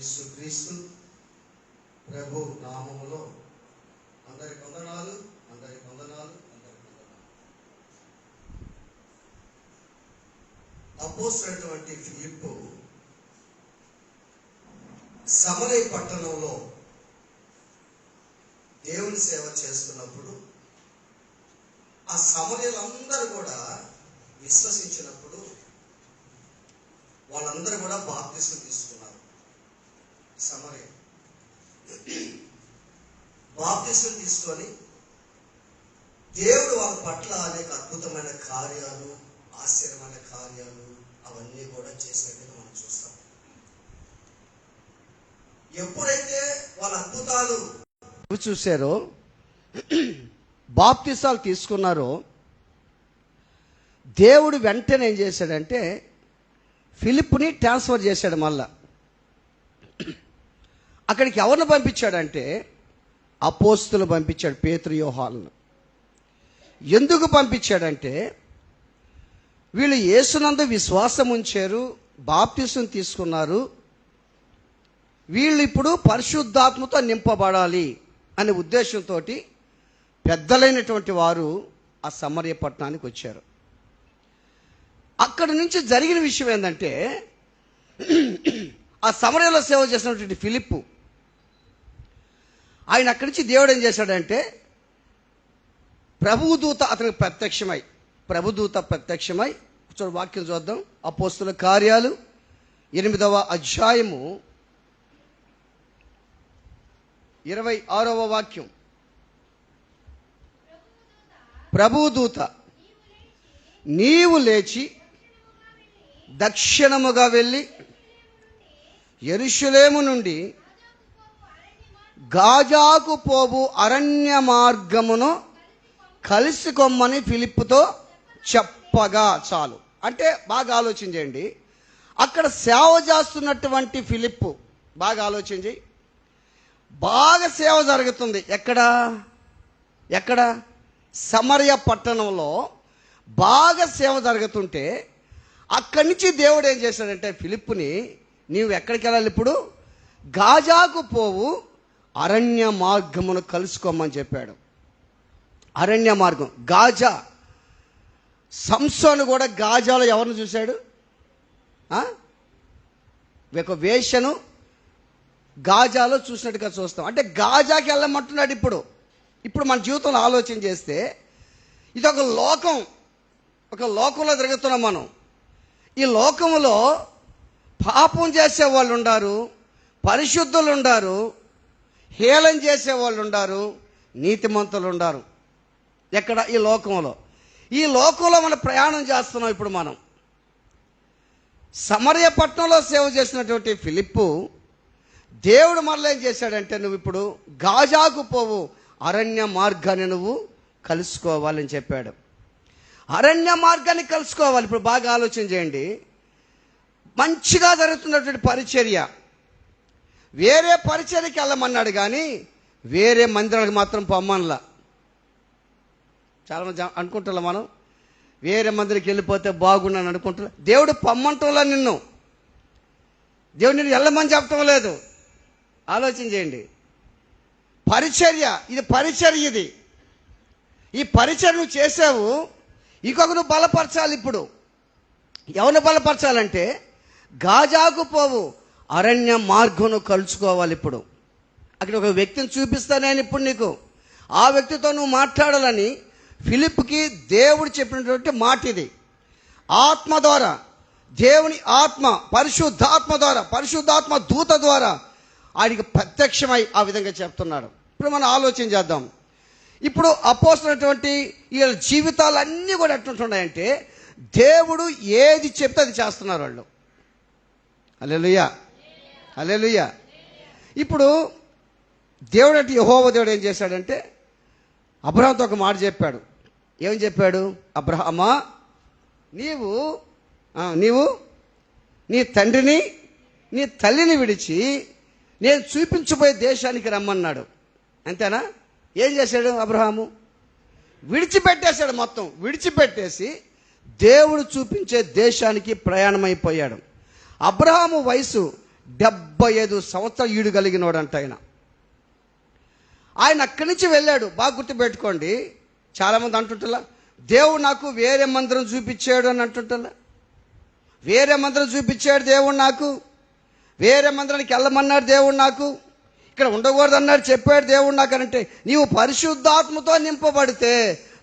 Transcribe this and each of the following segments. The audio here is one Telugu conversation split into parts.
యేసుక్రీస్తు ప్రభు నామములో అందరికి వందనాలు. అపోస్తలుడైనటువంటి ఫిలిప్పు సమరయ పట్టణంలో దేవుని సేవ చేస్తున్నప్పుడు ఆ సమరయులందరూ కూడా విశ్వసించినప్పుడు వాళ్ళందరూ కూడా బాప్తిస్మం తీసుకున్నారు. సమరయ బాప్తిస్మం తీసుకొని దేవుడు వాళ్ళ పట్ల అనేక అద్భుతమైన కార్యాలు, ఆశ్చర్యమైన కార్యాలు అవన్నీ కూడా చేసినట్టుగా మనం చూస్తాం. ఎప్పుడైతే వాళ్ళ అద్భుతాలు చూశారో, బాప్తిసాలు తీసుకున్నారో, దేవుడు వెంటనే ఏం చేశాడంటే ఫిలిప్పుని ట్రాన్స్ఫర్ చేశాడు. మళ్ళా అక్కడికి ఎవరిని పంపించాడంటే అపోస్తులు పంపించాడు, పేతురు యోహానును. ఎందుకు పంపించాడంటే వీళ్ళు యేసునందు విశ్వాసం ఉంచారు, బాప్తిసం తీసుకున్నారు, వీళ్ళు ఇప్పుడు పరిశుద్ధాత్మతో నింపబడాలి అనే ఉద్దేశంతో పెద్దలైనటువంటి వారు ఆ సమరయ పట్టణానికి వచ్చారు. అక్కడి నుంచి జరిగిన విషయం ఏంటంటే ఆ సమరయలో సేవ చేసినటువంటి ఫిలిప్పు, ఆయన అక్కడి నుంచి దేవుడు ఏం చేశాడంటే ప్రభుదూత అతనికి ప్రత్యక్షమై చూడ వాక్యం చూద్దాం. అపోస్తుల కార్యాలు 8వ అధ్యాయము 26వ వాక్యం. ప్రభుదూత నీవు లేచి దక్షిణముగా వెళ్ళి యెరూషలేము నుండి గాజాకు పోవు అరణ్య మార్గమును కలుసుకొమ్మని ఫిలిప్పుతో చెప్పగా చాలు. అంటే బాగా ఆలోచన చేయండి. అక్కడ సేవ చేస్తున్నటువంటి ఫిలిప్పు, బాగా ఆలోచన చేయి, బాగా సేవ జరుగుతుంది. ఎక్కడ సమరయ పట్టణంలో బాగా సేవ జరుగుతుంటే అక్కడి నుంచి దేవుడు ఏం చేశాడంటే ఫిలిప్పుని, నీవు ఎక్కడికి వెళ్ళాలి ఇప్పుడు? గాజాకు పోవు అరణ్య మార్గమును కలుసుకోమని చెప్పాడు. అరణ్య మార్గం, గాజా. సంసోను కూడా గాజాలో ఎవరిని చూశాడు? ఒక వేశ్యను గాజాలో చూసినట్టుగా చూస్తాం. అంటే గాజాకి వెళ్ళమంటున్నాడు. ఇప్పుడు మన జీవితంలో ఆలోచన చేస్తే ఇది ఒక లోకంలో తిరుగుతున్నాం మనం. ఈ లోకంలో పాపం చేసే వాళ్ళు ఉండారు, పరిశుద్ధులు ఉండారు, హేళన చేసే వాళ్ళు ఉండారు, నీతిమంతులు ఉండారు. ఎక్కడ? ఈ లోకంలో మనం ప్రయాణం చేస్తున్నాం. ఇప్పుడు మనం సమరయ పట్టణంలో సేవ చేసినటువంటి ఫిలిప్పు, దేవుడు మళ్ళీ ఏం చేశాడంటే నువ్వు ఇప్పుడు గాజాకు పోవు అరణ్య మార్గాన్ని నువ్వు కలుసుకోవాలని చెప్పాడు. అరణ్య మార్గాన్ని కలుసుకోవాలి. ఇప్పుడు బాగా ఆలోచన చేయండి. మంచిగా జరుగుతున్నటువంటి పరిచర్య, వేరే పరిచర్యకి వెళ్ళమన్నాడు కానీ వేరే మందిరాలకు మాత్రం పొమ్మనలా. చాలామంది అనుకుంటున్నా మనం వేరే మందిరికి వెళ్ళిపోతే బాగున్నాను అనుకుంటున్నా. దేవుడు పొమ్మంటంలా నిన్ను వెళ్ళమని చెప్పటం లేదు. ఆలోచన చేయండి. పరిచర్య, ఇది పరిచర్య. ఈ పరిచర్య నువ్వు చేసావు, ఇంకొక నువ్వు బలపరచాలి. ఇప్పుడు ఎవరిని బలపరచాలంటే గాజాకు పోవు అరణ్య మార్గమును కలుసుకోవాలి. ఇప్పుడు అక్కడ ఒక వ్యక్తిని చూపిస్తాను నేను ఇప్పుడు నీకు. ఆ వ్యక్తితో నువ్వు మాట్లాడాలని ఫిలిప్కి దేవుడు చెప్పినటువంటి మాట ఇది. ఆత్మ ద్వారా, దేవుని ఆత్మ, పరిశుద్ధాత్మ దూత ద్వారా ఆయనకి ప్రత్యక్షమై ఆ విధంగా చెప్తున్నాడు. ఇప్పుడు మనం ఆలోచన చేద్దాం. ఇప్పుడు అపోస్తులైనటువంటి వీళ్ళ జీవితాలన్నీ కూడా ఎట్లుంటున్నాయంటే దేవుడు ఏది చెప్తే అది చేస్తున్నారు వాళ్ళు. హల్లెలూయా. ఇప్పుడు దేవుడు అంటే యెహోవా దేవుడు ఏం చేశాడంటే అబ్రహాముతో ఒక మాట చెప్పాడు. ఏం చెప్పాడు? అబ్రహామా, నీవు నీ తండ్రిని నీ తల్లిని విడిచి నేను చూపించబోయే దేశానికి రమ్మన్నాడు. అంతేనా? ఏం చేశాడు అబ్రహాము? విడిచిపెట్టేశాడు. మొత్తం విడిచిపెట్టేసి దేవుడు చూపించే దేశానికి ప్రయాణమైపోయాడు. అబ్రహాము వయసు 75 సంవత్సరాలు ఈడు కలిగినోడంట ఆయన అక్కడి నుంచి వెళ్ళాడు. బాగా గుర్తుపెట్టుకోండి. చాలామంది అంటుంటలా దేవుడు నాకు వేరే మందిరం చూపించాడు అని అంటుంటలా. వేరే మందిరం చూపించాడు దేవుడు నాకు, వేరే మందిరానికి వెళ్ళమన్నాడు దేవుడు నాకు, ఇక్కడ ఉండకూడదు అన్నాడు చెప్పాడు దేవుడు నాకు అంటే, నీవు పరిశుద్ధాత్మతో నింపబడితే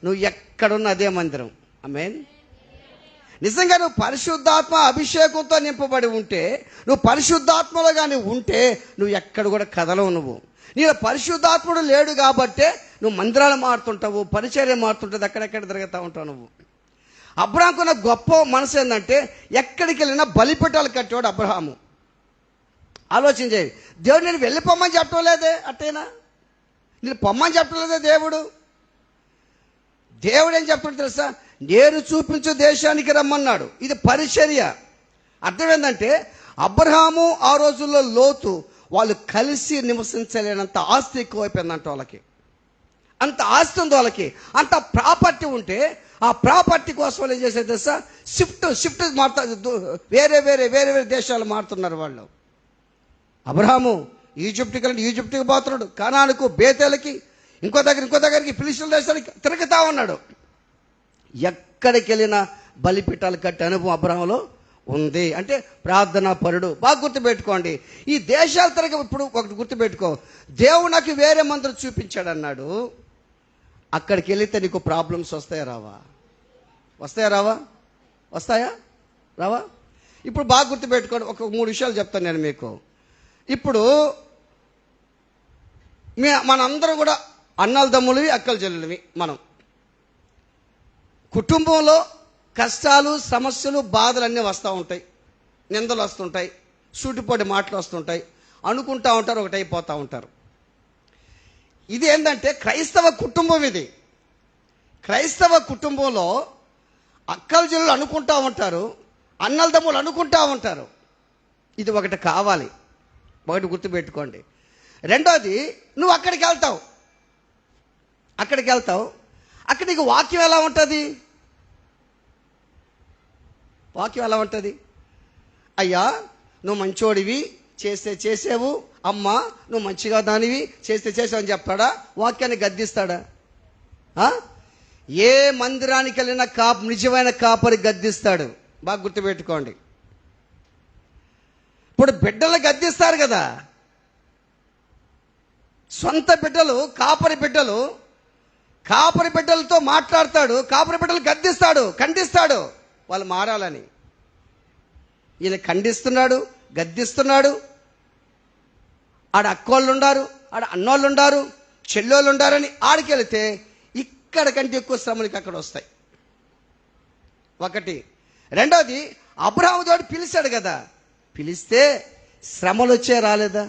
నువ్వు ఎక్కడున్న అదే మందిరం. ఆమేన్. నిజంగా నువ్వు పరిశుద్ధాత్మ అభిషేకంతో నింపబడి ఉంటే, నువ్వు పరిశుద్ధాత్మలో కానీ ఉంటే నువ్వు ఎక్కడ కూడా కదలవు. నువ్వు నీలో పరిశుద్ధాత్ముడు లేడు కాబట్టే నువ్వు మందిరాలు మారుతుంటావు, పరిచర్య మారుతుంటుంది, అక్కడెక్కడ తిరుగుతూ ఉంటావు నువ్వు. అబ్రహాముకున్న గొప్ప మనసు ఏంటంటే ఎక్కడికి వెళ్ళినా బలిపీఠాలు కట్టేవాడు అబ్రహాము. ఆలోచన చేయి. దేవుడు నేను వెళ్ళిపోమ్మని చెప్పడం లేదే, అట్టేనా నేను పొమ్మని చెప్పడం లేదే దేవుడు. దేవుడు ఏం చెప్తాడు తెలుసా? నేను చూపించు దేశానికి రమ్మన్నాడు. ఇది పరిచర్య. అర్థం ఏంటంటే అబ్రహాము ఆ రోజుల్లో లోతు వాళ్ళు కలిసి నివసించలేనంత ఆస్తి ఎక్కువైపోయిందంట వాళ్ళకి. అంత ఆస్తి ఉంది వాళ్ళకి, అంత ప్రాపర్టీ ఉంటే ఆ ప్రాపర్టీ కోసం వాళ్ళు ఏం చేసేది తెలుసా? షిఫ్ట్ మారుతా, వేరే వేరే వేరే వేరే దేశాలు మారుతున్నారు వాళ్ళు. అబ్రహాము ఈజిప్ట్కి వెళ్ళి ఈజిప్ట్కి పోతున్నాడు, కనానుకు, బేతేలకి, ఇంకో దగ్గరికి ఫిలిష్తీయుల దేశానికి తిరుగుతా ఉన్నాడు. ఎక్కడికి వెళ్ళినా బలిపీఠాలు కట్టే అనుభవం అబ్రహాములో ఉంది. అంటే ప్రార్థనా పరుడు. బాగా గుర్తుపెట్టుకోండి. ఈ దేశాలు తిరగ ఇప్పుడు ఒకటి గుర్తుపెట్టుకో, దేవుడు నాకు వేరే మందిరం చూపించాడు అన్నాడు. అక్కడికి వెళితే నీకు ప్రాబ్లమ్స్ వస్తాయా రావా? వస్తాయా రావా? వస్తాయా రావా? ఇప్పుడు బాగా గుర్తుపెట్టుకోండి. ఒక 3 విషయాలు చెప్తాను నేను మీకు. ఇప్పుడు మనందరం కూడా అన్నల దమ్ములవి, అక్కల చెల్లెలవి. మనం కుటుంబంలో కష్టాలు, సమస్యలు, బాధలు అన్నీ వస్తూ ఉంటాయి, నిందలు వస్తుంటాయి, సూటిపోటి మాటలు వస్తుంటాయి, అనుకుంటా ఉంటారు, ఒకటైపోతూ ఉంటారు. ఇది ఏంటంటే క్రైస్తవ కుటుంబం. ఇది క్రైస్తవ కుటుంబంలో అక్కల చెల్లెలు అనుకుంటా ఉంటారు, అన్నల దమ్ములు అనుకుంటా ఉంటారు. ఇది ఒకటి కావాలి, ఒకటి గుర్తుపెట్టుకోండి. రెండోది, నువ్వు అక్కడికి వెళ్తావు, అక్కడ నీకు వాక్యం ఎలా ఉంటుంది? వాక్యం ఎలా ఉంటుంది? అయ్యా నువ్వు మంచోడివి, చేస్తే చేసావు, అమ్మ నువ్వు మంచిగా దానివి, చేస్తే చేసావు అని చెప్తాడా? వాక్యాన్ని గద్దిస్తాడా? ఏ మందిరానికి వెళ్ళినా నిజమైన కాపరి గద్దిస్తాడు. బాగా గుర్తుపెట్టుకోండి. ఇప్పుడు బిడ్డలు గద్దిస్తారు కదా, సొంత బిడ్డలు, కాపరి బిడ్డలతో మాట్లాడతాడు, కాపరి బిడ్డలు గద్దిస్తాడు, ఖండిస్తాడు వాళ్ళు మారాలని. ఈయన ఖండిస్తున్నాడు, గద్దిస్తున్నాడు. ఆడ అక్కోళ్ళు ఉండారు, ఆడ అన్నోళ్ళు ఉండారు, చెల్లోళ్ళు ఉండారని ఆడికి వెళితే ఇక్కడ కంటే ఎక్కువ శ్రమలకి అక్కడ వస్తాయి. ఒకటి. రెండోది, అబ్రహాము తోటి పిలిచాడు కదా, పిలిస్తే శ్రమలు వచ్చే రాలేదా?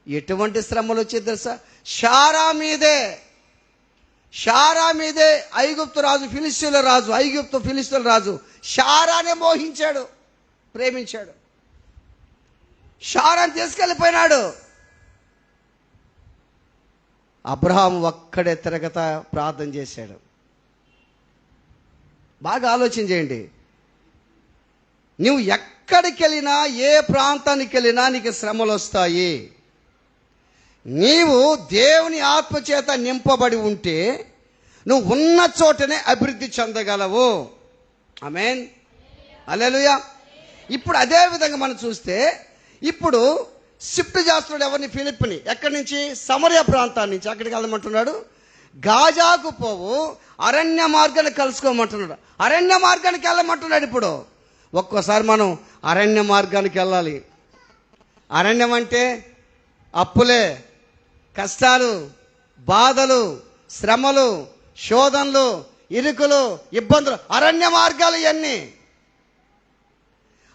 ఎటువంటి శ్రమలు వచ్చేది తెలుసా? షారా మీదే ఐగుప్తు రాజు, ఫిలిష్తీయుల రాజు షారానే మోహించాడు, ప్రేమించాడు, షారాని తీసుకెళ్ళిపోయినాడు. అబ్రహాము ఒక్కడే తిరగతా ప్రార్థన చేశాడు. బాగా ఆలోచన చేయండి. నువ్వు ఎక్కడికి వెళ్ళినా, ఏ ప్రాంతానికి వెళ్ళినా నీకు శ్రమలు వస్తాయి. నీవు దేవుని ఆత్మచేత నింపబడి ఉంటే నువ్వు ఉన్న చోటనే అభివృద్ధి చెందగలవు. ఆమేన్, హల్లెలూయా. ఇప్పుడు అదే విధంగా మనం చూస్తే, ఇప్పుడు షిఫ్ట్ చేస్తున్నాడు ఎవరిని? ఫిలిప్ని. ఎక్కడి నుంచి? సమరయ ప్రాంతాన్ని నుంచి అక్కడికి వెళ్ళమంటున్నాడు. గాజాకు పోవు, అరణ్య మార్గాన్ని కలుసుకోమంటున్నాడు, అరణ్య మార్గానికి వెళ్ళమంటున్నాడు. ఇప్పుడు ఒక్కోసారి మనం అరణ్య మార్గానికి వెళ్ళాలి. అరణ్యం అంటే అప్పులే, కష్టాలు, బాధలు, శ్రమలు, శోధనలు, ఇరుకులు, ఇబ్బందులు, అరణ్య మార్గాలు ఇవన్నీ.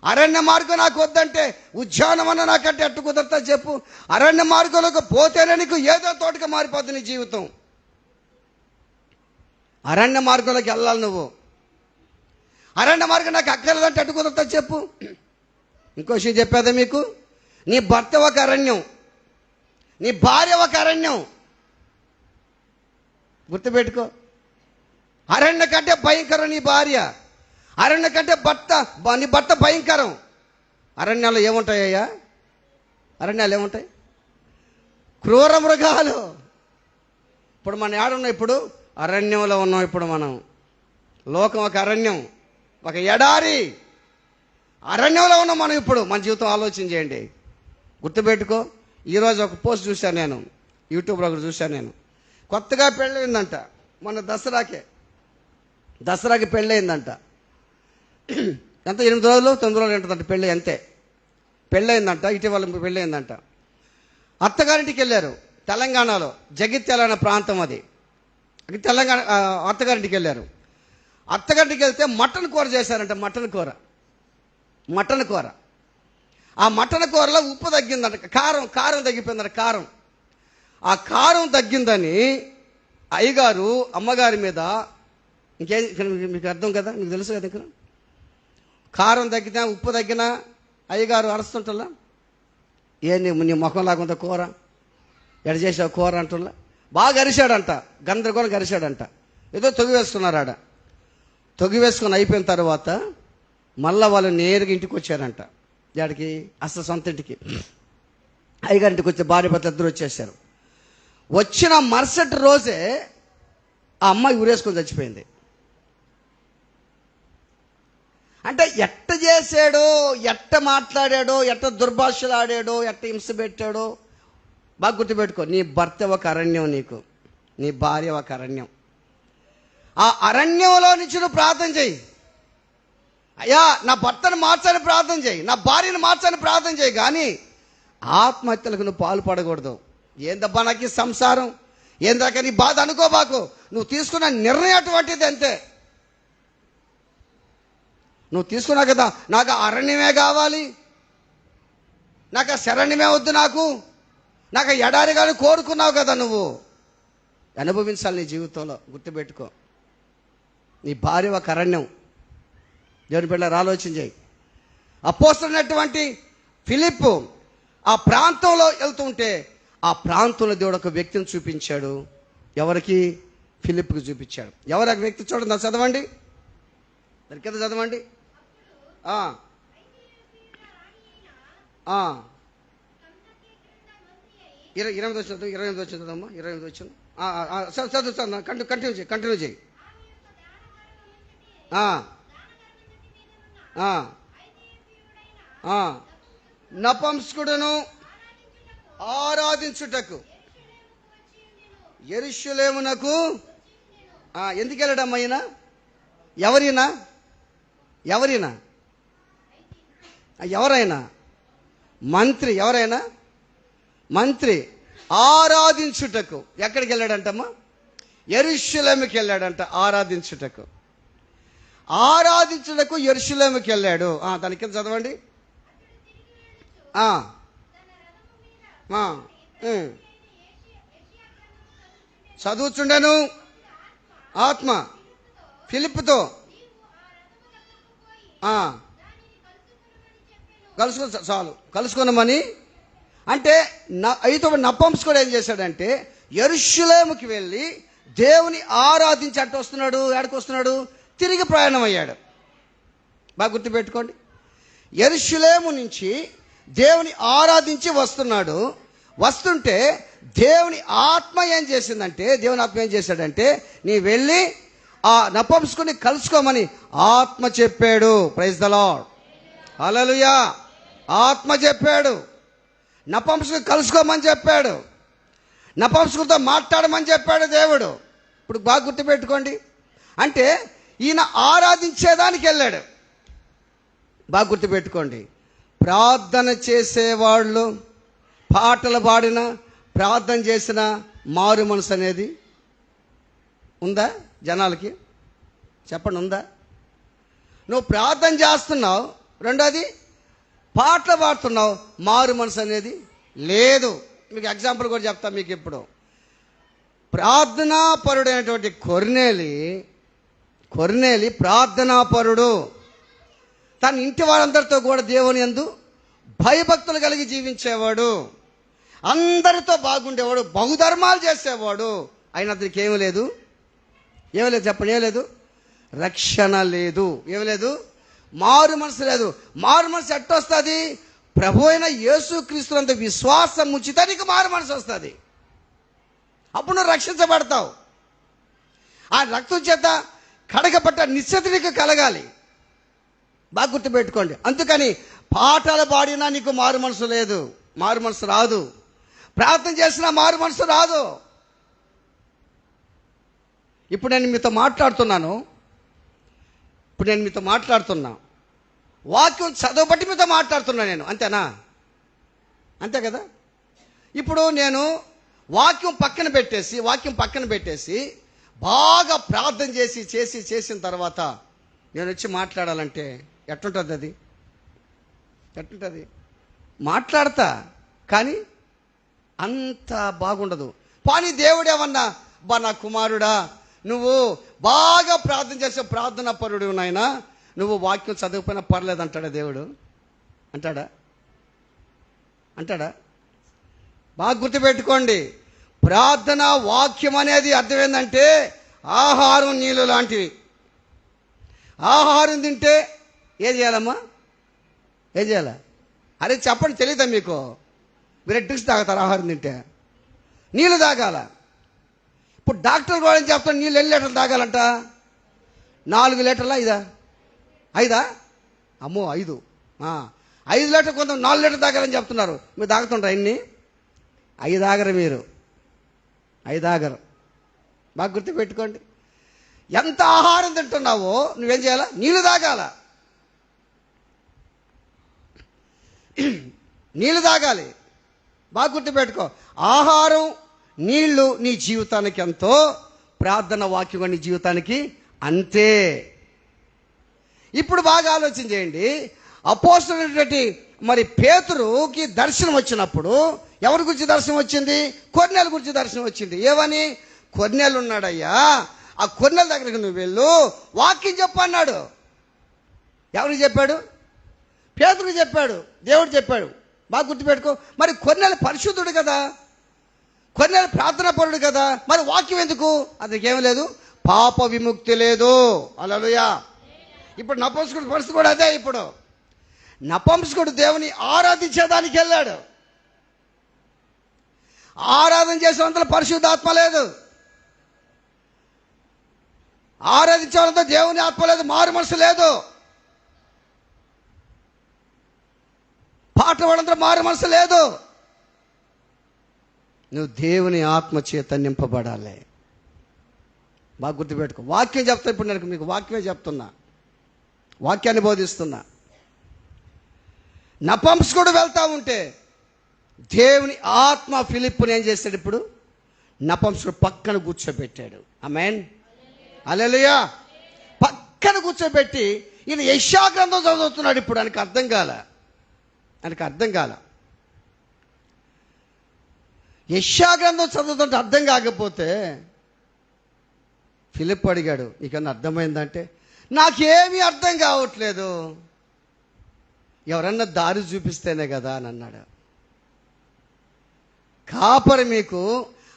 అరణ్య మార్గం నాకు వద్దంటే ఉద్యానవనం నాకంటే ఎట్టు కుదరతా చెప్పు? అరణ్య మార్గంలోకి పోతేనే నీకు ఏదో తోటగా మారిపోతుంది నీ జీవితం. అరణ్య మార్గంలోకి వెళ్ళాలి నువ్వు. అరణ్య మార్గం నాకు అక్కర్లేదంటే ఎట్టు కుదరతా చెప్పు? ఇంకో విషయం చెప్పేదా మీకు? నీ భర్త ఒక అరణ్యం, నీ భార్య ఒక అరణ్యం. గుర్తుపెట్టుకో. అరణ్య కంటే భయంకరం నీ భార్య, అరణ్య కంటే నీ భర్త భయంకరం. అరణ్యాల్లో ఏముంటాయ్యా? అరణ్యాలు ఏముంటాయి? క్రూర మృగాలు. ఇప్పుడు మనం ఏడున్నాం? ఇప్పుడు అరణ్యంలో ఉన్నాం. ఇప్పుడు మనం లోకం ఒక అరణ్యం, ఒక ఎడారి, అరణ్యంలో ఉన్నాం మనం ఇప్పుడు. మన జీవితం ఆలోచన చేయండి, గుర్తుపెట్టుకో. ఈరోజు ఒక పోస్ట్ చూశాను నేను, యూట్యూబ్లో ఒకటి చూశాను నేను. కొత్తగా పెళ్ళయిందంట, మొన్న దసరాకి పెళ్ళయిందంట. ఎంత 8 రోజులు 9 రోజులు ఉంటుందంట పెళ్ళి, అంతే. పెళ్ళయిందంట, ఇటీవల పెళ్ళయిందంట. అత్తగారింటికి వెళ్ళారు, తెలంగాణలో జగిత్యాల అనే ప్రాంతం అది. తెలంగాణ అత్తగారింటికి వెళ్ళారు. అత్తగారింటికి వెళ్తే మటన్ కూర చేశారంట. మటన్ కూర. ఆ మటన్ కూరలో ఉప్పు తగ్గిందంట, కారం తగ్గిపోయిందంట. ఆ కారం తగ్గిందని అయ్యగారు అమ్మగారి మీద, మీకు అర్థం కదా, మీకు తెలుసు కదా, ఇక్కడ కారం తగ్గినా ఉప్పు తగ్గినా అయ్యగారు అరుస్తుంటలా, నీ ముఖం లాగుందా కూర, ఎడ చేసావు కూర అంటున్నా. బాగా అరిశాడంట, గందరగోళం అరిశాడంట. ఏదో తొగి వేసుకున్నారు ఆడ. తొగి వేసుకుని అయిపోయిన తర్వాత మళ్ళీ వాళ్ళు నేరుగా ఇంటికి వచ్చారంట. దాడికి అసలు సొంత ఇంటికి, అయ్యగారింటికి వచ్చి భార్య భర్త ఇద్దరు వచ్చేసారు. వచ్చిన మరుసటి రోజే ఆ అమ్మాయి ఊరేసుకొని చచ్చిపోయింది. అంటే ఎట్ట చేశాడో, ఎట్ట మాట్లాడాడో, ఎట్ట దుర్భాషలు ఆడాడో, ఎట్ట హింస పెట్టాడో బాగా గుర్తుపెట్టుకో. నీ భర్త ఒక అరణ్యం, నీకు నీ భార్య ఒక అరణ్యం. ఆ అరణ్యంలో నుంచి నువ్వు ప్రార్థన చేయి. అయ్యా నా భర్తను మార్చని ప్రార్థన చేయి, నా భార్యను మార్చని ప్రార్థన చేయి. కానీ ఆత్మహత్యలకు నువ్వు పాల్పడకూడదు. ఏందబ్బా నాకు ఈ సంసారం, ఏందాక నీ బాధ అనుకోబాకు. నువ్వు తీసుకున్న నిర్ణయం అటువంటిది, అంతే. నువ్వు తీసుకున్నావు కదా, నాకు అరణ్యమే కావాలి, నాకు ఆ శరణ్యమే వద్దు, నాకు ఎడారిగాని కోరుకున్నావు కదా, నువ్వు అనుభవించాలి నీ జీవితంలో. గుర్తుపెట్టుకో, నీ భార్య ఒక అరణ్యం. దేవుని బిడ్డలారా ఆలోచన చేయి. అపోస్తలుడైనటువంటి ఫిలిప్పు ఆ ప్రాంతంలో వెళ్తుంటే, ఆ ప్రాంతంలో దేవుడు ఒక వ్యక్తిని చూపించాడు. ఎవరికి? ఫిలిప్కి చూపించాడు. ఎవరు ఆ వ్యక్తి? చూడండి, చదవండి, దాని కింద చదవండి. 28 వచ్చిందమ్మా, 28 వచ్చింది. చదువు, కంటిన్యూ చేయి. నపుంసకుడును ఆరాధించుటకు యెరూషలేమునకు ఎందుకు వెళ్ళడమ్మా ఈయన? ఎవరైనా మంత్రి, మంత్రి ఆరాధించుటకు ఎక్కడికి వెళ్ళాడంటమ్మా? యెరూషలేముకి వెళ్ళాడంట. ఆరాధించుటకు యెరూషలేముకి వెళ్ళాడు. దాని కింద చదవండి. చదువుచుండెను ఆత్మ ఫిలిప్పుతో కలుసుకున్నామని. అంటే అయితే నపుంసకుడు ఏం చేశాడంటే యెరూషలేముకి వెళ్ళి దేవుని ఆరాధించి అట్టు వస్తున్నాడు. ఎక్కడికి వస్తున్నాడు? తిరిగి ప్రయాణం అయ్యాడు. బాగా గుర్తుపెట్టుకోండి. యెరూషలేము నుంచి దేవుని ఆరాధించి వస్తున్నాడు. వస్తుంటే దేవుని ఆత్మ ఏం చేసిందంటే, దేవుని ఆత్మ ఏం చేశాడంటే, నీ వెళ్ళి ఆ నపుంసకుని కలుసుకోమని ఆత్మ చెప్పాడు. ప్రైజ్ ద లార్డ్, హల్లెలూయా. ఆత్మ చెప్పాడు, నపుంసకుని కలుసుకోమని చెప్పాడు, నపుంసకునితో మాట్లాడమని చెప్పాడు దేవుడు. ఇప్పుడు బాగా గుర్తుపెట్టుకోండి. అంటే ఈయన ఆరాధించేదానికి వెళ్ళాడు. బాగా గుర్తుపెట్టుకోండి. ప్రార్థన చేసేవాళ్ళు పాటలు పాడిన, ప్రార్థన చేసిన మారు మనసు అనేది ఉందా జనాలకి? చెప్పండి, ఉందా? నువ్వు ప్రార్థన చేస్తున్నావు, రెండోది పాటలు పాడుతున్నావు, మారు మనసు అనేది లేదు. మీకు ఎగ్జాంపుల్ కూడా చెప్తా మీకు. ఇప్పుడు ప్రార్థనాపరుడైనటువంటి కొర్నేలి ప్రార్థనాపరుడు. తన ఇంటి వారందరితో కూడా దేవుని యందు భయభక్తులు కలిగి జీవించేవాడు, అందరితో బాగుండేవాడు, బహుధర్మాలు చేసేవాడు. అయినా అతనికి ఏమీ లేదు. చెప్పండి, ఏం లేదు? రక్షణ లేదు. ఏమి లేదు? మారు మనసు లేదు. మారు మనసు ఎట్టొస్తుంది? ప్రభు అయిన యేసుక్రీస్తునందు విశ్వాసం ఉంచితే నీకు మారు మనసు వస్తుంది. అప్పుడు నువ్వు రక్షించబడతావు. ఆ రక్తం చేత కడగబట్ట నిశ్చత నీకు కలగాలి. బాగా గుర్తుపెట్టుకోండి. అందుకని పాటలు పాడినా నీకు మారు మనసు లేదు, మారు మనసు రాదు. ప్రార్థన చేసినా మారు మనసు రాదు. ఇప్పుడు నేను మీతో మాట్లాడుతున్నా, వాక్యం చదవబట్టి మీతో మాట్లాడుతున్నా నేను, అంతేనా? అంతే కదా. ఇప్పుడు నేను వాక్యం పక్కన పెట్టేసి బాగా ప్రార్థన చేసిన తర్వాత నేను వచ్చి మాట్లాడాలంటే ఎట్టుంటుంది? అది ఎట్టుంటుంది? మాట్లాడతా, కానీ అంత బాగుండదు. కానీ దేవుడు ఏమన్నా, నా కుమారుడా నువ్వు బాగా ప్రార్థన చేసే ప్రార్థనా పరుడు నాయనా, నువ్వు వాక్యం చదవకపోయినా పర్లేదు అంటాడా దేవుడు? అంటాడా? బాగా గుర్తుపెట్టుకోండి. ప్రార్థన వాక్యం అనేది అర్థం ఏంటంటే ఆహారం నీళ్ళు లాంటివి. ఆహారం తింటే ఏం చేయాలమ్మా? ఏం చేయాలా? అరే చెప్పండి, తెలియదా మీకు? మీరు డ్రింక్స్ తాగుతారు ఆహారం తింటే? నీళ్ళు తాగాల. ఇప్పుడు డాక్టర్ కూడా ఏం చెప్తాను, నీళ్ళు ఎన్ని లీటర్లు తాగాలంట? 4 లీటర్లా? 5 అమ్మో 5 లీటర్, కొంత 4 లీటర్ తాగాలని చెప్తున్నారు. మీరు తాగుతుంటారు ఎన్ని? 5 తాగరు మీరు, 5 తాగరు. బాగా గుర్తుపెట్టుకోండి. ఎంత ఆహారం తింటున్నావో నువ్వేం చేయాలా? నీళ్ళు తాగాల. నీళ్ళు తాగాలి. బాగా గుర్తుపెట్టుకో. ఆహారం, నీళ్లు నీ జీవితానికి ఎంతో, ప్రార్థన వాక్యం నీ జీవితానికి అంతే. ఇప్పుడు బాగా ఆలోచన చేయండి. అపోస్తలుడైనటువంటి మరి పేతురుకి దర్శనం వచ్చినప్పుడు ఎవరి గురించి దర్శనం వచ్చింది? కొర్నేలు గురించి దర్శనం వచ్చింది. ఏమని? కొర్నేలు ఉన్నాడయ్యా, ఆ కొర్నేలు దగ్గరికి నువ్వు వెళ్ళు, వాక్యం చెప్పు అన్నాడు. ఎవరికి చెప్పాడు? పేతురుకి చెప్పాడు, దేవుడు చెప్పాడు. బాగా గుర్తుపెట్టుకో. మరి కొర్నేలు పరిశుద్ధుడు కదా, కొర్నేలు ప్రార్థనా పరుడు కదా, మరి వాక్యం ఎందుకు? అతనికేం లేదు, పాప విముక్తి లేదు. హల్లెలూయా. ఇప్పుడు నపుంసకుడు పరిస్థితి కూడా అదే. ఇప్పుడు నపుంసకుడు దేవుని ఆరాధించేదానికి వెళ్ళాడు. ఆరాధన చేసేంత పరిశుద్ధాత్మ లేదు, ఆరాధించేవాళ్ళంతా దేవుని ఆత్మ లేదు, మారు మనసు లేదు. పాట వాళ్ళంతా మారు మనసు లేదు. నువ్వు దేవుని ఆత్మ చేత నింపబడాలి. బాగా గుర్తుపెట్టుకో. వాక్యం చెప్తా. ఇప్పుడు నేను మీకు వాక్యమే చెప్తున్నా, వాక్యాన్ని బోధిస్తున్నా. నపుంసకుడు వెళ్తా ఉంటే దేవుని ఆత్మ ఫిలిప్పుని ఏం చేశాడు? ఇప్పుడు నపుంసకుడు పక్కన కూర్చోబెట్టాడు. ఆమేన్, హల్లెలూయా. పక్కన కూర్చోబెట్టి ఈయన యెషయా గ్రంథం చదువుతున్నాడు. ఇప్పుడు ఆయనకు అర్థం కాల. యెషయా గ్రంథం చదువుతుంటే అర్థం కాకపోతే ఫిలిప్ అడిగాడు, నీకన్నా అర్థమైందంటే, నాకేమీ అర్థం కావట్లేదు, ఎవరన్నా దారి చూపిస్తేనే కదా అని అన్నాడు. కాపరి మీకు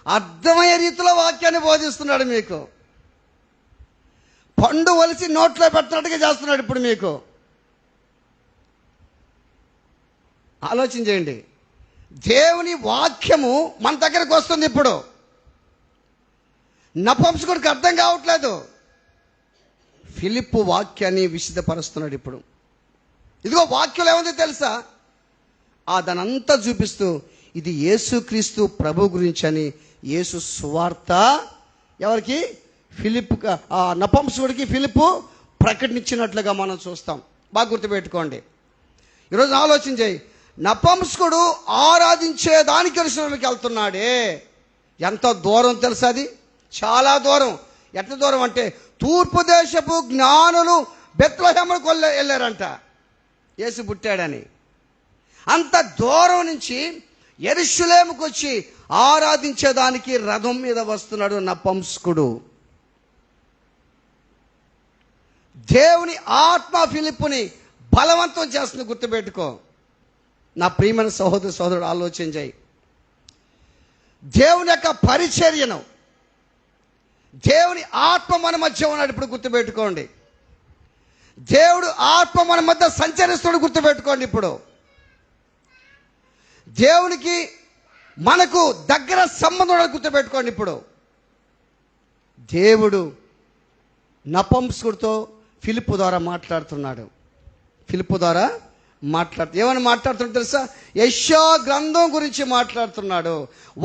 అర్థమయ్యే రీతిలో వాక్యాన్ని బోధిస్తున్నాడు. మీకు పండు వలిసి నోట్లో పెట్టినట్టుగా చేస్తున్నాడు. ఇప్పుడు మీకు ఆలోచన చేయండి. దేవుని వాక్యము మన దగ్గరకు వస్తుంది. ఇప్పుడు నపుంసకుడికి అర్థం కావట్లేదు, ఫిలిప్పు వాక్యాన్ని విశదపరుస్తున్నాడు. ఇప్పుడు ఇదిగో వాక్యం ఏముంది తెలుసా? దానంతా చూపిస్తూ ఇది యేసుక్రీస్తు ప్రభు గురించి అని యేసు సువార్త ఎవరికి? ఫిలిప్, నపుంసకుడికి ఫిలిప్పు ప్రకటించినట్లుగా మనం చూస్తాం. బాగా గుర్తుపెట్టుకోండి. ఈరోజు ఆలోచన చేయి. నపుంసకుడు ఆరాధించేదానికి యెరూషలేముకి వెళ్తున్నాడే, ఎంత దూరం తెలుసా? అది చాలా దూరం. ఎంత దూరం అంటే తూర్పు దేశపు జ్ఞానులు బెత్లెహేముకు వెళ్ళారంట యేసు పుట్టాడని. అంత దూరం నుంచి యెరూషలేముకు వచ్చి ఆరాధించేదానికి రథం మీద వస్తున్నాడు నపుంసకుడు. దేవుని ఆత్మ ఫిలిప్పుని బలవంతం చేస్తుంది. గుర్తుపెట్టుకో నా ప్రియమైన సహోదరుడు, ఆలోచన చేయి. దేవుని యొక్క పరిచర్యను, దేవుని ఆత్మ మన మధ్య ఉన్నాడు. ఇప్పుడు గుర్తుపెట్టుకోండి. దేవుడు ఆత్మ మన మధ్య సంచరిస్తున్న గుర్తుపెట్టుకోండి. ఇప్పుడు దేవునికి మనకు దగ్గర సంబంధం ఉన్నది గుర్తుపెట్టుకోండి. ఇప్పుడు దేవుడు నపుంసకుడితో ఫిలిప్పు ద్వారా మాట్లాడుతున్నాడు. ఫిలిప్పు ద్వారా ఏమని మాట్లాడుతున్నాడు తెలుసా? యెషయా గ్రంథం గురించి మాట్లాడుతున్నాడు.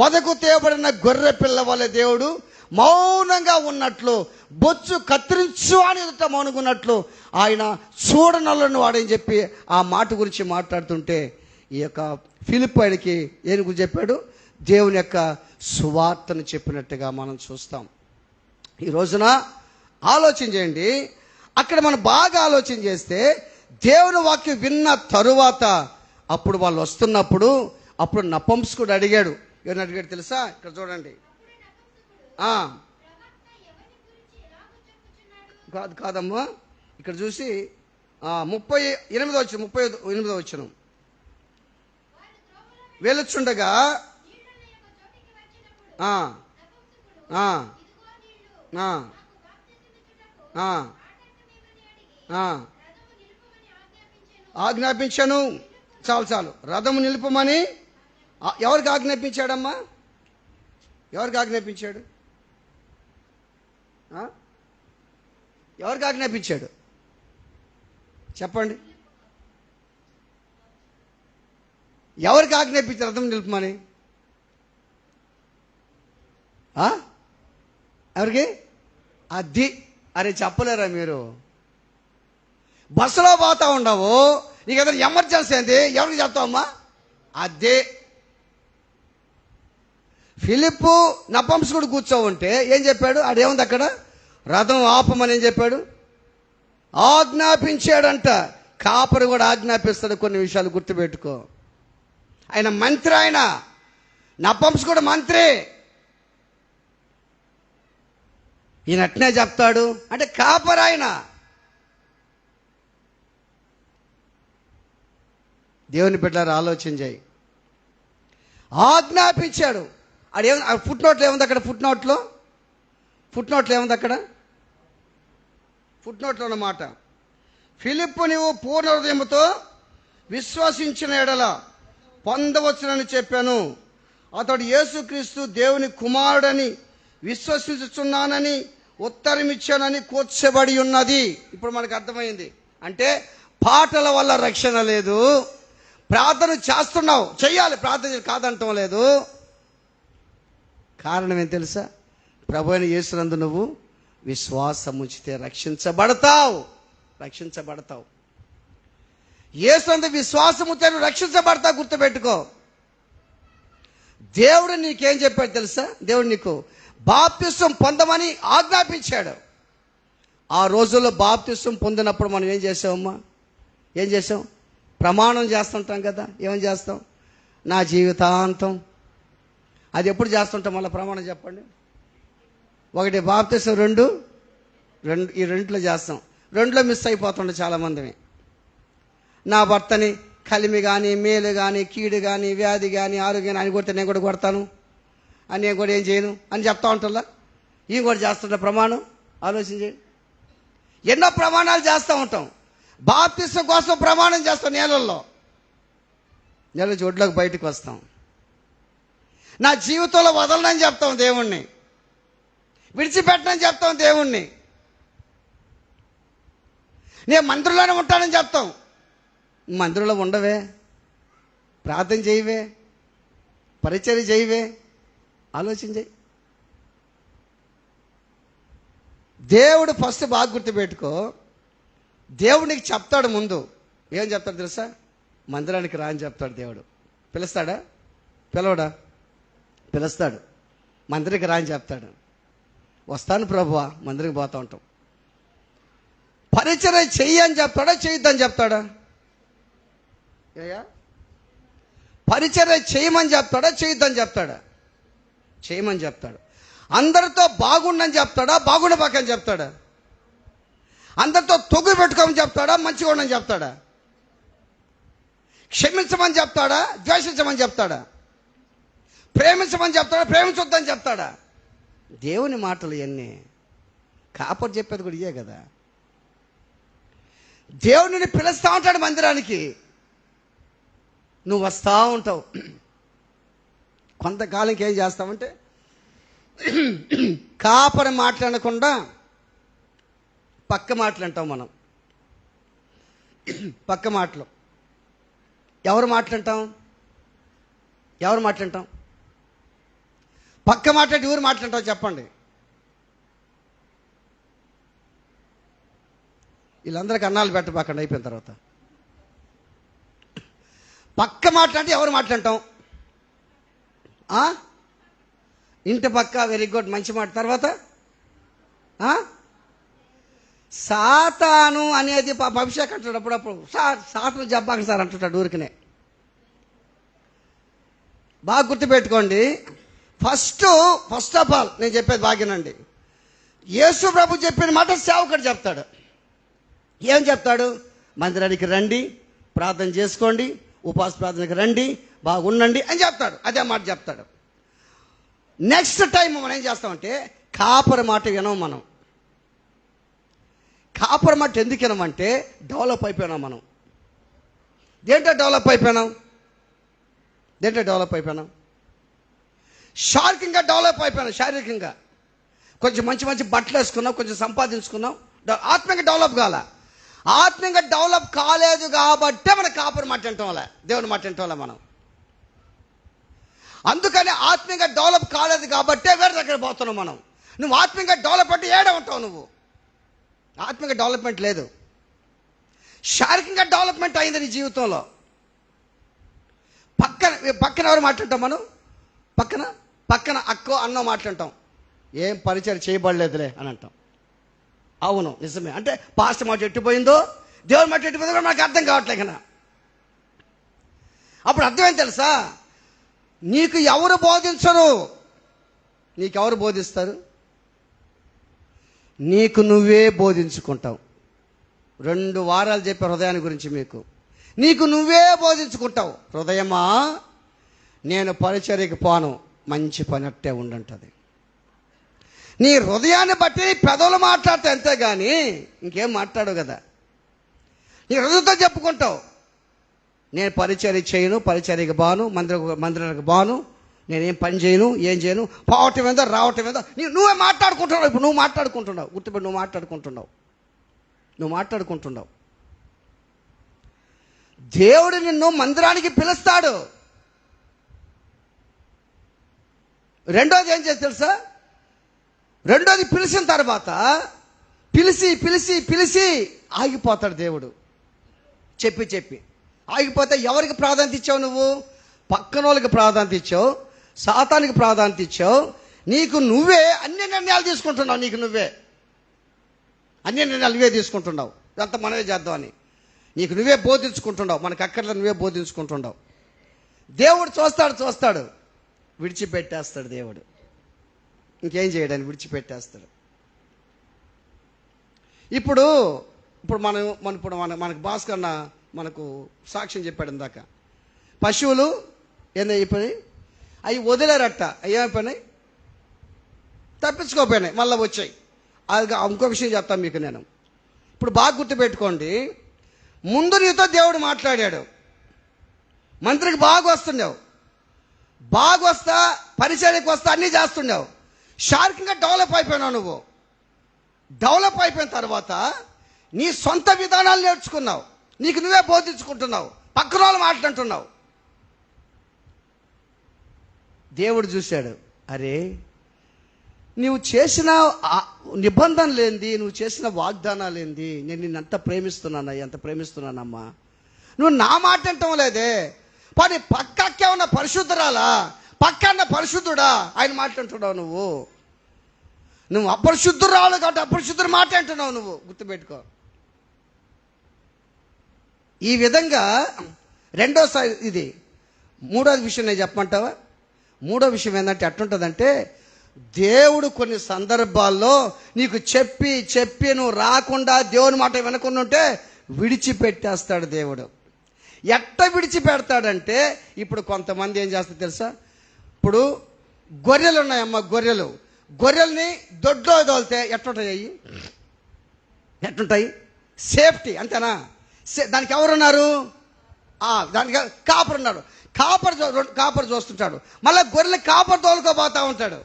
వదకు తేబడిన గొర్రె పిల్ల వలె దేవుడు మౌనంగా ఉన్నట్లు, బొచ్చు కత్తిరించు అని ఎదుట మౌనంగా ఉన్నట్లు ఆయన చూడనల్లని వాడని చెప్పి ఆ మాట గురించి మాట్లాడుతుంటే, ఈ యొక్క ఫిలిప్పు ఆయనకి ఏం గురించి చెప్పాడు? దేవుని యొక్క సువార్తను చెప్పినట్టుగా మనం చూస్తాం. ఈ రోజున ఆలోచన చేయండి. అక్కడ మనం బాగా ఆలోచన చేస్తే, దేవుని వాక్యం విన్న తరువాత అప్పుడు వాళ్ళు వస్తున్నప్పుడు అప్పుడు నపుంసకుడు అడిగాడు. ఎవరిని అడిగాడు తెలుసా? ఇక్కడ చూడండి. కాదమ్మా, ఇక్కడ చూసి 38వ వచనం. వెలుచుండగా ఆజ్ఞాపించాను. చాలు. రథము నిలుపమని ఎవరికి ఆజ్ఞాపించాడమ్మా? ఎవరికి ఆజ్ఞాపించాడు? ఎవరికి ఆజ్ఞాపించాడు చెప్పండి? ఎవరికి ఆజ్ఞాపించారు రథం నిలుపమని? ఎవరికి? అది అరే చెప్పలేరా మీరు? బస్సులో పోతా ఉండవు, నీకు ఏదైనా ఎమర్జెన్సీ అయింది, ఎవరికి చెప్తావమ్మా? అదే. ఫిలిప్పు నపుంసకుడు కూర్చో ఉంటే ఏం చెప్పాడు? ఆడేముంది అక్కడ? రథం ఆపమని ఏం చెప్పాడు? ఆజ్ఞాపించాడంట. కాపరి కూడా ఆజ్ఞాపిస్తాడు. కొన్ని విషయాలు గుర్తుపెట్టుకో. ఆయన మంత్రి, ఆయన నపుంసకుడు మంత్రి. ఈయన అట్నే చెప్తాడు అంటే కాపరి ఆయన. దేవుని బిడ్డలారా ఆలోచన చేయి. ఆజ్ఞాపించాడు. ఆడేం ఫుట్ నోట్లో ఏముంది అక్కడ? ఫుట్ నోట్లో ఏముంది అక్కడ? ఫుట్ నోట్లో అన్నమాట. ఫిలిప్పు నీవు పూర్ణ హృదయముతో విశ్వసించిన ఎడల పొందవచ్చునని చెప్పాను. అతడు యేసుక్రీస్తు దేవుని కుమారుడని విశ్వసించుచున్నానని ఉత్తరమిచ్చానని కూర్చబడి ఉన్నది. ఇప్పుడు మనకు అర్థమైంది. అంటే పాటల వల్ల రక్షణ లేదు. ప్రార్థన చేస్తున్నావు, చెయ్యాలి, ప్రార్థన కాదంటం లేదు. కారణం ఏం తెలుసా? ప్రభు అయిన యేసునందు నువ్వు విశ్వాసం ఉంచితే రక్షించబడతావు. యేసునందు విశ్వాసం ఉంచితే నువ్వు రక్షించబడతావు. గుర్తుపెట్టుకో. దేవుడు నీకేం చెప్పాడు తెలుసా? దేవుడు నీకు బాప్తిసం పొందమని ఆజ్ఞాపించాడు. ఆ రోజుల్లో బాప్తిసం పొందినప్పుడు మనం ఏం చేసామమ్మా? ఏం చేసాం? ప్రమాణం చేస్తుంటాం కదా. ఏమని చేస్తాం? నా జీవితాంతం. అది ఎప్పుడు చేస్తుంటాం? మళ్ళీ ప్రమాణం చెప్పండి. ఒకటి బాప్తిసం, రెండు ఈ రెండులో చేస్తాం. రెండులో మిస్ అయిపోతుండే చాలామంది. నా భర్తని కలిమి కానీ, మేలు కానీ, కీడు కానీ, వ్యాధి కానీ, ఆరోగ్యం అని కొడితే నేను కూడా కొడతాను అని, నేను కూడా ఏం చేయను అని చెప్తా ఉంటా. ఈయన కూడా చేస్తుంటా ప్రమాణం. ఆలోచించండి. ఎన్నో ప్రమాణాలు చేస్తూ ఉంటాం. బాప్తిసం కోసం ప్రమాణం చేస్తాం. నీళ్ళ ఒడ్లోకి బయటకు వస్తాం. నా జీవితంలో వదలనని చెప్తాం దేవుణ్ణి, విడిచిపెట్టనని చెప్తాం దేవుణ్ణి. నేను మందిరంలోనే ఉంటానని చెప్తాం. మందిరంలో ఉండవే, ప్రార్థన చేయవే, పరిచర్య చేయవే. ఆలోచన చేయి. దేవుడు ఫస్ట్ బాగా గుర్తుపెట్టుకో. దేవుడు నీకు చెప్తాడు ముందు. ఏం చెప్తాడు తెలుసా? మందిరానికి రా అని చెప్తాడు దేవుడు. పిలుస్తాడా? పిలవడా? పిలుస్తాడు. మందిరికి రా అని చెప్తాడు. వస్తాను ప్రభువా, మందిరికి పోతూ ఉంటాం. పరిచర్య చెయ్యి అని చెప్తాడా? చేయొద్దని చెప్తాడా? పరిచర్య చేయమని చెప్తాడా? చేయొద్దని చెప్తాడా? చేయమని చెప్తాడు. అందరితో బాగుండని చెప్తాడా? బాగుండబాకని చెప్తాడా? అందరితో తొగ్గు పెట్టుకోమని చెప్తాడా? మంచిగా ఉండని చెప్తాడా? క్షమించమని చెప్తాడా? ద్వేషించమని చెప్తాడా? ప్రేమించమని చెప్తాడా? ప్రేమించొద్దని చెప్తాడా? దేవుని మాటలు ఇవన్నీ. కాపరి చెప్పేది కూడా ఇయే కదా. దేవుడిని పిలుస్తూ ఉంటాడు మందిరానికి, నువ్వు వస్తూ ఉంటావు. కొంతకాలంకి ఏం చేస్తామంటే కాపరి మాట్లాడకుండా పక్క మాటలు అంటాం మనం. పక్క మాటలు ఎవరు మాట్లాడటం? పక్క మాట్లాడి ఎవరు మాట్లాడటం చెప్పండి. వీళ్ళందరికీ అన్నాలు పెట్టబాకండి అయిపోయిన తర్వాత. పక్క మాట్లాడితే ఎవరు మాట్లాడటం? ఇంటి పక్క, వెరీ గుడ్, మంచి మాట. తర్వాత సాతాను అనేది అభిషేక్ అంటాడు అప్పుడప్పుడు. సాతాను జబ్బాక సార్ అంటుంటాడు ఊరికనే. బాగా గుర్తుపెట్టుకోండి. ఫస్ట్ ఆఫ్ ఆల్ నేను చెప్పేది బాగినండి. యేసు ప్రభు చెప్పిన మాట సేవకుడు చెప్తాడు. ఏం చెప్తాడు? మందిరానికి రండి, ప్రార్థన చేసుకోండి, ఉపవాస ప్రార్థనకి రండి, బాగుండండి అని చెప్తాడు. అదే మాట చెప్తాడు. నెక్స్ట్ టైం మనం ఏం చేస్తామంటే కాపరి మాట వినం మనం. కాపరి మాట ఎందుకు వినమంటే డెవలప్ అయిపోయినాం మనం. దేంట్లో డెవలప్ అయిపోయినాం? శారీరకంగా డెవలప్ అయిపోయినాం. శారీరకంగా కొంచెం మంచి బట్టలు వేసుకున్నాం, కొంచెం సంపాదించుకున్నాం. ఆత్మీయంగా డెవలప్ కాల. ఆత్మీయంగా డెవలప్ కాలేదు కాబట్టే మన కాపరి మాట వింటాం వల్ల, దేవుని మాట వింటాం వల్ల మనం. అందుకని ఆత్మీయంగా డెవలప్ కాలేదు కాబట్టే వేరే దగ్గర పోతున్నాం మనం. నువ్వు ఆత్మీయంగా డెవలప్ అంటే ఏడ ఉంటావు నువ్వు? ఆత్మీయంగా డెవలప్మెంట్ లేదు. శారీరకంగా డెవలప్మెంట్ అయింది నీ జీవితంలో. పక్కన ఎవరు మాట్లాడటం మనం? పక్కన అక్కో అన్నో మాట్లాడటం. ఏం పరిచయం చేయబడలేదులే అని అంటాం. అవును, నిజమే. అంటే పాస్టర్ మాట ఎట్టిపోయిందో, దేవుని మాట ఎట్టిపోయిందో నాకు అర్థం కావట్లే కదా. అప్పుడు అర్థమేం తెలుసా? నీకు ఎవరు బోధించరు, నీకెవరు బోధిస్తారు? నీకు నువ్వే బోధించుకుంటావు. 2 వారాలు చెప్పే హృదయాన్ని గురించి మీకు. నీకు నువ్వే బోధించుకుంటావు. హృదయమా, నేను పరిచర్యకి పోను, మంచి పని అట్టే ఉండంటది. నీ హృదయాన్ని బట్టి పెదవులు మాట్లాడితే అంతేగాని ఇంకేం మాట్లాడవు కదా. నీ హృదయంతో చెప్పుకుంటావు, నేను పరిచర్య చేయను, పరిచర్యకి బాను, మందిరానికి బాను, నేనేం పని చేయను, ఏం చేయను, పోవటం ఏందో రావటం ఏందో నువ్వే మాట్లాడుకుంటున్నావు. ఇప్పుడు నువ్వు మాట్లాడుకుంటున్నావు. గుర్తుపెట్టి, నువ్వు మాట్లాడుకుంటున్నావు. దేవుడు నిన్ను మందిరానికి పిలుస్తాడు. రెండోది ఏం చేసి తెలుసా? రెండోది పిలిచిన తర్వాత పిలిచి ఆగిపోతాడు దేవుడు. చెప్పి ఆగిపోతే ఎవరికి ప్రాధాన్యత ఇచ్చావు నువ్వు? పక్కన వాళ్ళకి ప్రాధాన్యత ఇచ్చావు, సాతానికి ప్రాధాన్యత ఇచ్చావు. నీకు నువ్వే అన్ని నిర్ణయాలు తీసుకుంటున్నావు. అన్ని నిర్ణయాలు నువ్వే తీసుకుంటున్నావు. ఇదంతా మనమే చేద్దామని నీకు నువ్వే బోధించుకుంటున్నావు. మనకు అక్కర్లో నువ్వే బోధించుకుంటున్నావు. దేవుడు చూస్తాడు, విడిచిపెట్టేస్తాడు. దేవుడు ఇంకేం చేయడానికి విడిచిపెట్టేస్తాడు. ఇప్పుడు మనకు భాస్కర్ అన్న మనకు సాక్ష్యం చెప్పాడు ఇందాక. పశువులు ఏందైపోయినాయి, అవి వదిలేరట్ట. ఏమైపోయినాయి? తప్పించుకోపోయినాయి, మళ్ళీ వచ్చాయి. అది ఇంకో విషయం చెప్తాను మీకు నేను. ఇప్పుడు బాగా గుర్తుపెట్టుకోండి. ముందు నీతో దేవుడు మాట్లాడాడు, మంత్రికి బాగా వస్తున్నావు, బాగా వస్తా పరిచర్యకు వస్తా అన్నీ చేస్తున్నావు. శారీరకంగా డెవలప్ అయిపోయినావు. నువ్వు డెవలప్ అయిపోయిన తర్వాత నీ సొంత విధానాలు నేర్చుకున్నావు, నీకు నువ్వే బోధించుకుంటున్నావు, పక్కన వాళ్ళు మాట్లాడుతున్నావు. దేవుడు చూశాడు, అరే నువ్వు చేసిన నిబంధనలు ఏంది, నువ్వు చేసిన వాగ్దానాలు ఏంది, నేను నిన్నంత ప్రేమిస్తున్నానమ్మా, నువ్వు నా మాట అంటాం లేదే. పని పక్కకే ఉన్న పరిశుద్ధురాలా, పక్కన్న పరిశుద్ధుడా ఆయన మాట్లాడుతున్నావు. నువ్వు అపరిశుద్ధురాలు కాబట్టి అపరిశుద్ధుడు మాట అంటున్నావు. నువ్వు గుర్తుపెట్టుకో. ఈ విధంగా రెండోసారి ఇది. మూడోది విషయం నేను చెప్పమంటావా? మూడో విషయం ఏంటంటే ఎట్లుంటుందంటే, దేవుడు కొన్ని సందర్భాల్లో నీకు చెప్పి నువ్వు రాకుండా దేవుని మాట వినకుండా ఉంటే విడిచిపెట్టేస్తాడు దేవుడు. ఎట్ట విడిచిపెడతాడంటే, ఇప్పుడు కొంతమంది ఏం చేస్తారు తెలుసా? ఇప్పుడు గొర్రెలు ఉన్నాయమ్మ, గొర్రెల్ని దొడ్లో తోలితే ఎట్లుంటాయి? సేఫ్టీ, అంతేనా? దానికి ఎవరున్నారు? దానికి కాపరు ఉన్నాడు. కాపరు చూస్తుంటాడు. మళ్ళీ గొర్రెలు కాపరు తోలుకోబోతా ఉంటాడు.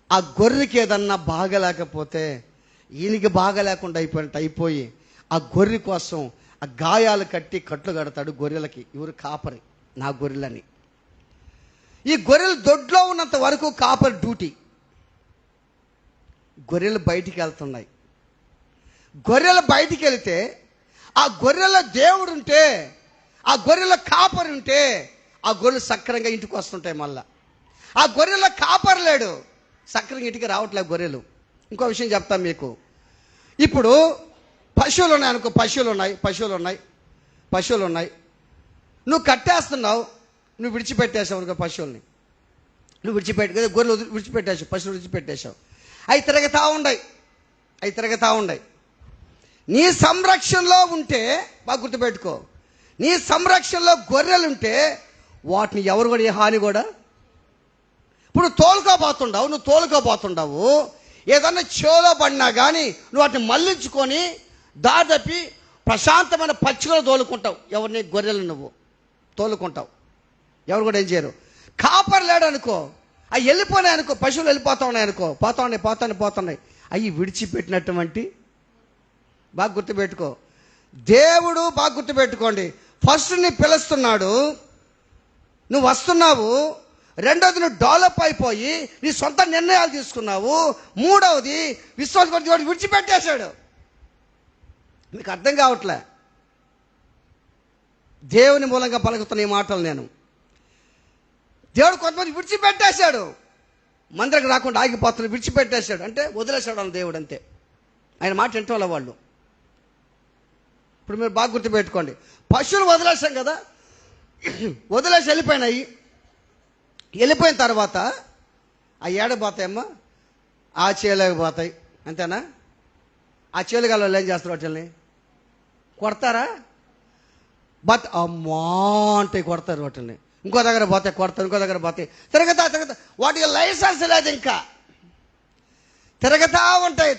ఆ గొర్రెకి ఏదన్నా బాగలేకపోతే ఈయనకి బాగలేకుండా అయిపోయి ఆ గొర్రె కోసం ఆ గాయాలు కట్టి కట్లు కడతాడు గొర్రెలకి. ఇవరు కాపరి, నా గొర్రెలని. ఈ గొర్రెలు దొడ్లో ఉన్నంత వరకు కాపరి డ్యూటీ. గొర్రెలు బయటికి వెళ్తున్నాయి. గొర్రెలు బయటికి వెళితే ఆ గొర్రెల దేవుడు ఉంటే, ఆ గొర్రెల కాపరి ఉంటే ఆ గొర్రెలు సక్రంగా ఇంటికి వస్తుంటాయి. మళ్ళా ఆ గొర్రెల కాపరి లేడు, సక్రంగా ఇంటికి రావట్లేదు గొర్రెలు. ఇంకో విషయం చెప్తాను మీకు. ఇప్పుడు పశువులు ఉన్నాయి అనుకో, పశువులు ఉన్నాయి. నువ్వు కట్టేస్తున్నావు, నువ్వు విడిచిపెట్టేసావు అనుకో పశువుల్ని. నువ్వు గొర్రెలు విడిచిపెట్టేసావు, పశువులు విడిచిపెట్టేసావు. అవి తిరగతా ఉండాయి. నీ సంరక్షణలో ఉంటే బాగా గుర్తుపెట్టుకో, నీ సంరక్షణలో గొర్రెలు ఉంటే వాటిని ఎవరు కూడా ఏ హాని కూడా. ఇప్పుడు నువ్వు తోలుకోబోతుండవు, ఏదన్నా చెవులో పడినా కానీ నువ్వు వాటిని మళ్ళించుకొని దాదాపు ప్రశాంతమైన పచ్చికలో తోలుకుంటావు. ఎవరిని? గొర్రెలు నువ్వు తోలుకుంటావు. ఎవరు కూడా ఏం చేయరు. కాపర్ లేడు అనుకో, అవి వెళ్ళిపోయినాయి అనుకో, పశువులు వెళ్ళిపోతా ఉన్నాయి అనుకో, పోతున్నాయి. అవి విడిచిపెట్టినటువంటి, బాగా గుర్తుపెట్టుకో, దేవుడు బాగా గుర్తుపెట్టుకోండి. ఫస్ట్ నీ పిలుస్తున్నాడు, నువ్వు వస్తున్నావు. రెండోది నువ్వు డెవలప్ అయిపోయి నీ సొంత నిర్ణయాలు తీసుకున్నావు. మూడవది విశ్వాసం కొద్ది వాడు విడిచిపెట్టేశాడు. మీకు అర్థం కావట్లే. దేవుని మూలంగా పలుకుతున్న ఈ మాటలు నేను. దేవుడు కొంతమంది విడిచిపెట్టేశాడు, మందిరకు రాకుండా ఆగిపోతున్నారు, విడిచిపెట్టేశాడు అంటే వదిలేశాడు అన్న దేవుడు, అంతే. ఆయన మాట వింటోళ్ళ వాళ్ళు. ఇప్పుడు మీరు బాగా గుర్తుపెట్టుకోండి, పశువులు వదిలేసాం కదా, వదిలేసి వెళ్ళిపోయిన తర్వాత ఆ ఏడబోతాయమ్మా, ఆ చేలోకి పోతాయి, అంతేనా? ఆ చేలు గల వాళ్ళు ఏం చేస్తారు? వాటిని కొడతారా? అమ్మా అంటే కొడతారు వాటిని. ఇంకో దగ్గర పోతాయి కొడతారు, ఇంకో దగ్గర పోతాయి, తిరగతా వాటికి లైసెన్స్ లేదు, ఇంకా తిరగతా ఉంటాయి.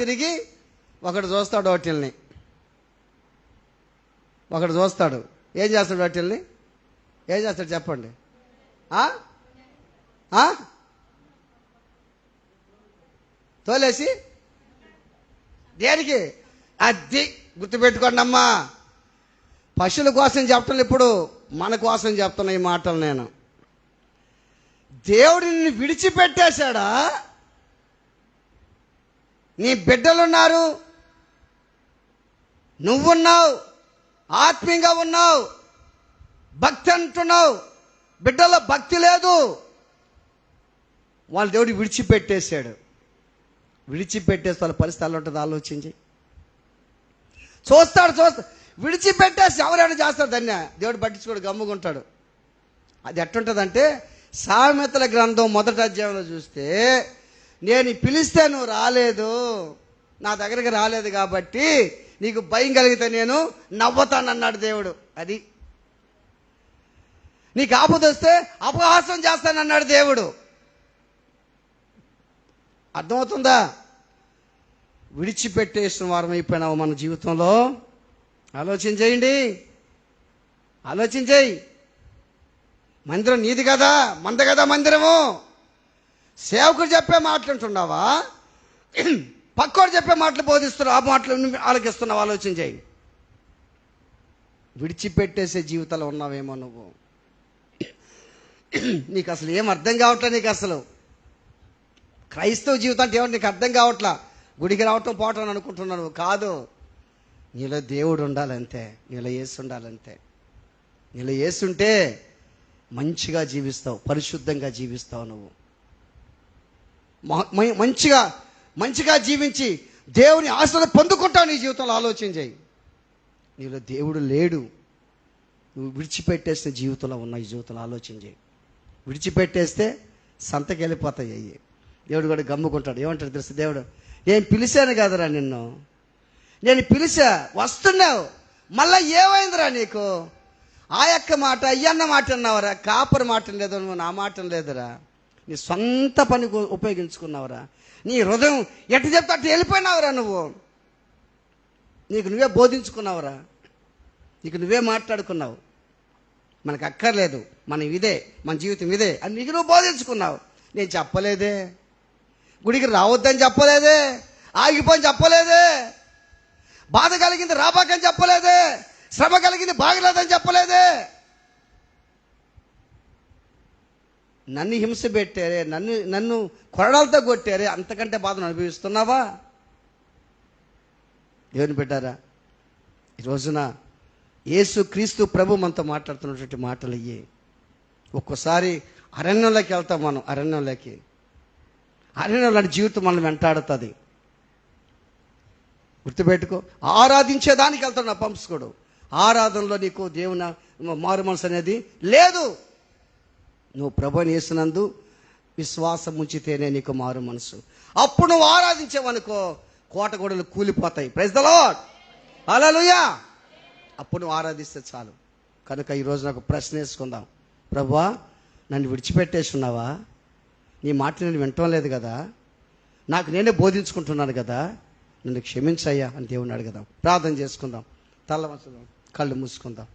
తిరిగి ఒకడు చూస్తాడు వాటిల్ని, ఏం చేస్తాడు వాటిల్ని? ఏం చేస్తాడు చెప్పండి? తోలేసి దేనికి? అది గుర్తుపెట్టుకోండి అమ్మా. పశువుల కోసం చెప్తాను, ఇప్పుడు మన కోసం చెప్తున్నా ఈ మాటలు నేను. దేవుడు నిన్ను విడిచిపెట్టేశాడా? నీ బిడ్డలున్నారు, నువ్వున్నావు, ఆత్మీయంగా ఉన్నావు, భక్తి అంటున్నావు, బిడ్డలో భక్తి లేదు. వాళ్ళ దేవుడు విడిచిపెట్టేశాడు. విడిచిపెట్టేసి వాళ్ళ పరిస్థితి ఎలా ఉంటుంది ఆలోచించి. చూస్తాడు విడిచిపెట్టేసి ఎవరైనా చేస్తాడు దాన్ని, దేవుడు పట్టించుకోడు, గమ్ముకుంటాడు. అది ఎట్టుంటుందంటే సామెతల గ్రంథం 1వ అధ్యాయంలో చూస్తే, నేను పిలిస్తే నువ్వు రాలేదు, నా దగ్గరికి రాలేదు కాబట్టి నీకు భయం కలిగితే నేను నవ్వుతానన్నాడు దేవుడు. అది నీకు ఆపద వస్తే అపహాసం చేస్తానన్నాడు దేవుడు. అర్థమవుతుందా? విడిచిపెట్టేసిన వారం అయిపోయినావు మన జీవితంలో. ఆలోచన చేయి. మందిరం నీది కదా, మంద కదా మందిరము. సేవకుడు చెప్పే మాటలు వింటున్నావా? పక్కోడు చెప్పే మాటలు బోధిస్తున్నావు, ఆ మాటలు ఆలోకిస్తున్నావు? ఆలోచన చేయి. విడిచిపెట్టేసే జీవితాలు ఉన్నావేమో నువ్వు. నీకు అసలు ఏం అర్థం కావట్లే. నీకు అసలు క్రైస్తవ జీవితం అంటే ఏమంటే నీకు అర్థం కావట్లా. గుడికి రావటం పోవటం అనుకుంటున్నాను, కాదు. నీలో దేవుడు ఉండాలంతే, నీలో యేసు ఉండాలంతే. నీలో యేసు ఉంటే మంచిగా జీవిస్తావు, పరిశుద్ధంగా జీవిస్తావు. నువ్వు మంచిగా జీవించి దేవుని ఆశలు పొందుకుంటావు నీ జీవితంలో. ఆలోచన చేయి. నీలో దేవుడు లేడు, నువ్వు విడిచిపెట్టేసిన జీవితంలో ఉన్న ఈ జీవితంలో ఆలోచన చేయి. విడిచిపెట్టేస్తే సంతకి వెళ్ళిపోతాయి అయ్యి. దేవుడు కూడా గమ్ముకుంటాడు. ఏమంటాడు తెలుసు దేవుడు? నేను పిలిచాను కదరా నిన్ను, నేను పిలిచా, వస్తున్నావు, మళ్ళా ఏమైందిరా నీకు? ఆ యొక్క మాట అయ్యన్న మాట అన్నావురా, కాపరి మాట లేదు, నువ్వు నా మాట లేదురా. నీ సొంత పని ఉపయోగించుకున్నావురా. నీ హృదయం ఎట్టు చెప్తే అట్టు వెళ్ళిపోయినావురా. నీకు నువ్వే బోధించుకున్నావురా. నీకు నువ్వే మాట్లాడుకున్నావు. మనకు అక్కర్లేదు, మనం ఇదే, మన జీవితం ఇదే అని నీకు నువ్వు బోధించుకున్నావు. నేను చెప్పలేదే, గుడికి రావద్దని చెప్పలేదే, ఆగిపోని చెప్పలేదే, బాధ కలిగింది రాబాకని చెప్పలేదే, శ్రమ కలిగింది బాగలేదని చెప్పలేదే. నన్ను హింస పెట్టారే, నన్ను కొరడాలతో కొట్టారే, అంతకంటే బాధను అనుభవిస్తున్నావా? దేవుని పెట్టారా? ఈ రోజున యేసు క్రీస్తు ప్రభు మనతో మాట్లాడుతున్నటువంటి మాటలు ఇయ్యి. ఒక్కోసారి అరణ్యంలోకి వెళ్తాం మనం. అరణ్యంలో జీవితం మనం వెంటాడుతుంది. గుర్తుపెట్టుకో, ఆరాధించేదానికి వెళ్తాడు నా పంపుకోడు. ఆరాధనలో నీకు దేవుని మారు మనసు అనేది లేదు. నువ్వు ప్రభువుని యేసునందు విశ్వాసం ఉంచితేనే నీకు మారు మనసు. అప్పుడు నువ్వు ఆరాధించావనుకో, కోటగోడలు కూలిపోతాయి. ప్రైజ్ ద లార్డ్, హల్లెలూయా. అప్పుడు నువ్వు ఆరాధిస్తే చాలు. కనుక ఈరోజు నాకు ప్రశ్న వేసుకుందాం. ప్రభువా, నన్ను విడిచిపెట్టేసి ఉన్నావా? నీ మాట నేను వింటం లేదు కదా, నాకు నేనే బోధించుకుంటున్నాను కదా, నన్ను క్షమించయ్యా అని దేవుని అడుగుదాం. ప్రార్థన చేసుకుందాం. తల వంచుదాం, కళ్ళు మూసుకుందాం.